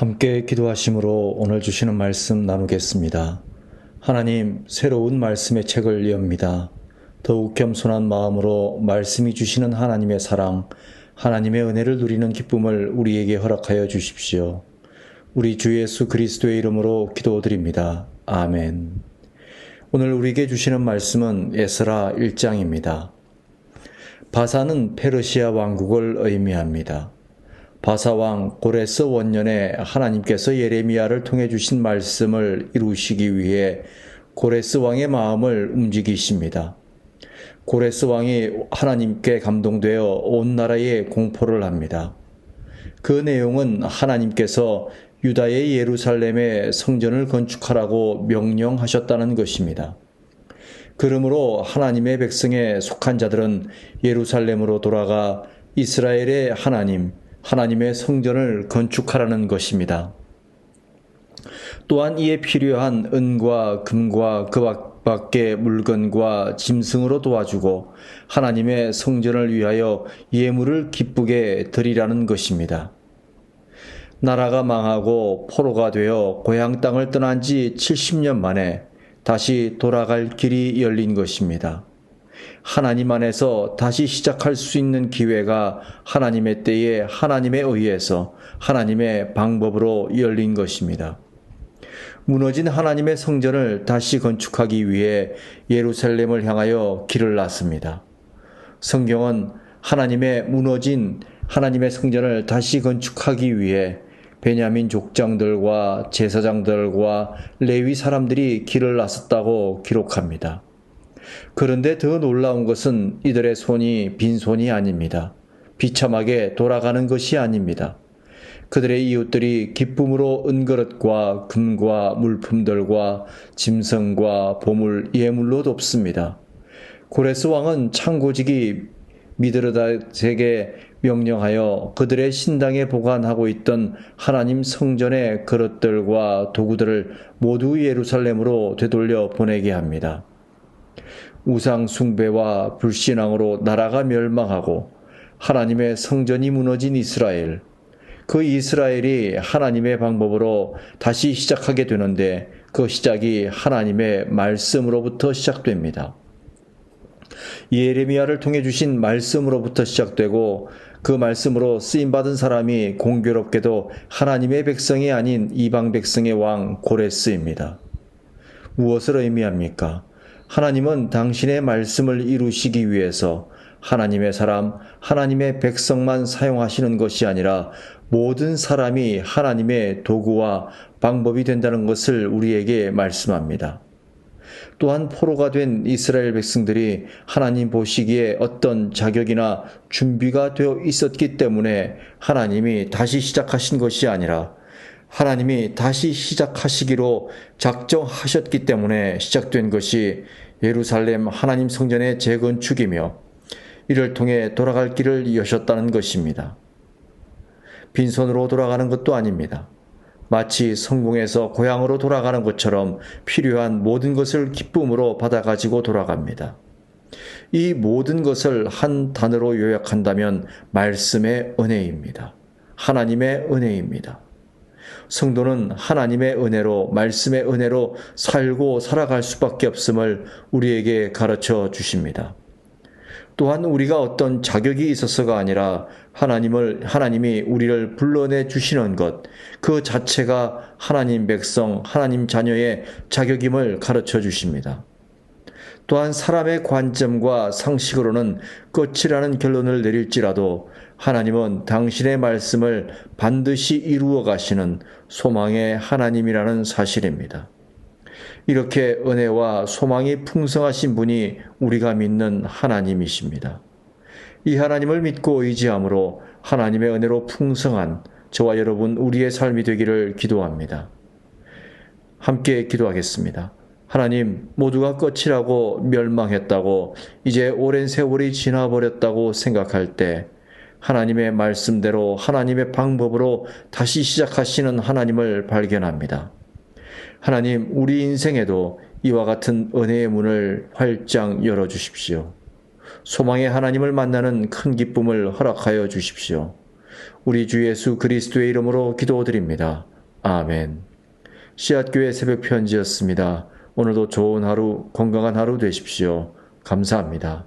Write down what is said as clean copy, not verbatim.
함께 기도하심으로 오늘 주시는 말씀 나누겠습니다. 하나님, 새로운 말씀의 책을 엽니다. 더욱 겸손한 마음으로 말씀이 주시는 하나님의 사랑, 하나님의 은혜를 누리는 기쁨을 우리에게 허락하여 주십시오. 우리 주 예수 그리스도의 이름으로 기도드립니다. 아멘. 오늘 우리에게 주시는 말씀은 에스라 1장입니다. 바사는 페르시아 왕국을 의미합니다. 바사왕 고레스 원년에 하나님께서 예레미야를 통해 주신 말씀을 이루시기 위해 고레스 왕의 마음을 움직이십니다. 고레스 왕이 하나님께 감동되어 온 나라에 공포를 합니다. 그 내용은 하나님께서 유다의 예루살렘에 성전을 건축하라고 명령하셨다는 것입니다. 그러므로 하나님의 백성에 속한 자들은 예루살렘으로 돌아가 이스라엘의 하나님의 성전을 건축하라는 것입니다. 또한 이에 필요한 은과 금과 그 밖의 물건과 짐승으로 도와주고 하나님의 성전을 위하여 예물을 기쁘게 드리라는 것입니다. 나라가 망하고 포로가 되어 고향 땅을 떠난 지 70년 만에 다시 돌아갈 길이 열린 것입니다. 하나님 안에서 다시 시작할 수 있는 기회가 하나님의 때에 하나님에 의해서 하나님의 방법으로 열린 것입니다. 무너진 하나님의 성전을 다시 건축하기 위해 예루살렘을 향하여 길을 놨습니다. 성경은 무너진 하나님의 성전을 다시 건축하기 위해 베냐민 족장들과 제사장들과 레위 사람들이 길을 나섰다고 기록합니다. 그런데 더 놀라운 것은 이들의 손이 빈손이 아닙니다. 비참하게 돌아가는 것이 아닙니다. 그들의 이웃들이 기쁨으로 은그릇과 금과 물품들과 짐승과 보물, 예물로 돕습니다. 고레스 왕은 창고지기 미드르닷에게 명령하여 그들의 신당에 보관하고 있던 하나님 성전의 그릇들과 도구들을 모두 예루살렘으로 되돌려 보내게 합니다. 우상 숭배와 불신앙으로 나라가 멸망하고 하나님의 성전이 무너진 이스라엘, 그 이스라엘이 하나님의 방법으로 다시 시작하게 되는데 그 시작이 하나님의 말씀으로부터 시작됩니다. 예레미야를 통해 주신 말씀으로부터 시작되고 그 말씀으로 쓰임받은 사람이 공교롭게도 하나님의 백성이 아닌 이방 백성의 왕 고레스입니다. 무엇을 의미합니까? 하나님은 당신의 말씀을 이루시기 위해서 하나님의 사람, 하나님의 백성만 사용하시는 것이 아니라 모든 사람이 하나님의 도구와 방법이 된다는 것을 우리에게 말씀합니다. 또한 포로가 된 이스라엘 백성들이 하나님 보시기에 어떤 자격이나 준비가 되어 있었기 때문에 하나님이 다시 시작하신 것이 아니라 하나님이 다시 시작하시기로 작정하셨기 때문에 시작된 것이 예루살렘 하나님 성전의 재건축이며 이를 통해 돌아갈 길을 여셨다는 것입니다. 빈손으로 돌아가는 것도 아닙니다. 마치 성공해서 고향으로 돌아가는 것처럼 필요한 모든 것을 기쁨으로 받아가지고 돌아갑니다. 이 모든 것을 한 단어로 요약한다면 말씀의 은혜입니다. 하나님의 은혜입니다. 성도는 하나님의 은혜로, 말씀의 은혜로 살고 살아갈 수밖에 없음을 우리에게 가르쳐 주십니다. 또한 우리가 어떤 자격이 있어서가 아니라 하나님이 우리를 불러내 주시는 것, 그 자체가 하나님 백성, 하나님 자녀의 자격임을 가르쳐 주십니다. 또한 사람의 관점과 상식으로는 끝이라는 결론을 내릴지라도 하나님은 당신의 말씀을 반드시 이루어 가시는 소망의 하나님이라는 사실입니다. 이렇게 은혜와 소망이 풍성하신 분이 우리가 믿는 하나님이십니다. 이 하나님을 믿고 의지함으로 하나님의 은혜로 풍성한 저와 여러분 우리의 삶이 되기를 기도합니다. 함께 기도하겠습니다. 하나님, 모두가 끝이라고 멸망했다고 이제 오랜 세월이 지나버렸다고 생각할 때 하나님의 말씀대로 하나님의 방법으로 다시 시작하시는 하나님을 발견합니다. 하나님, 우리 인생에도 이와 같은 은혜의 문을 활짝 열어주십시오. 소망의 하나님을 만나는 큰 기쁨을 허락하여 주십시오. 우리 주 예수 그리스도의 이름으로 기도드립니다. 아멘. 씨앗교회 새벽 편지였습니다. 오늘도 좋은 하루, 건강한 하루 되십시오. 감사합니다.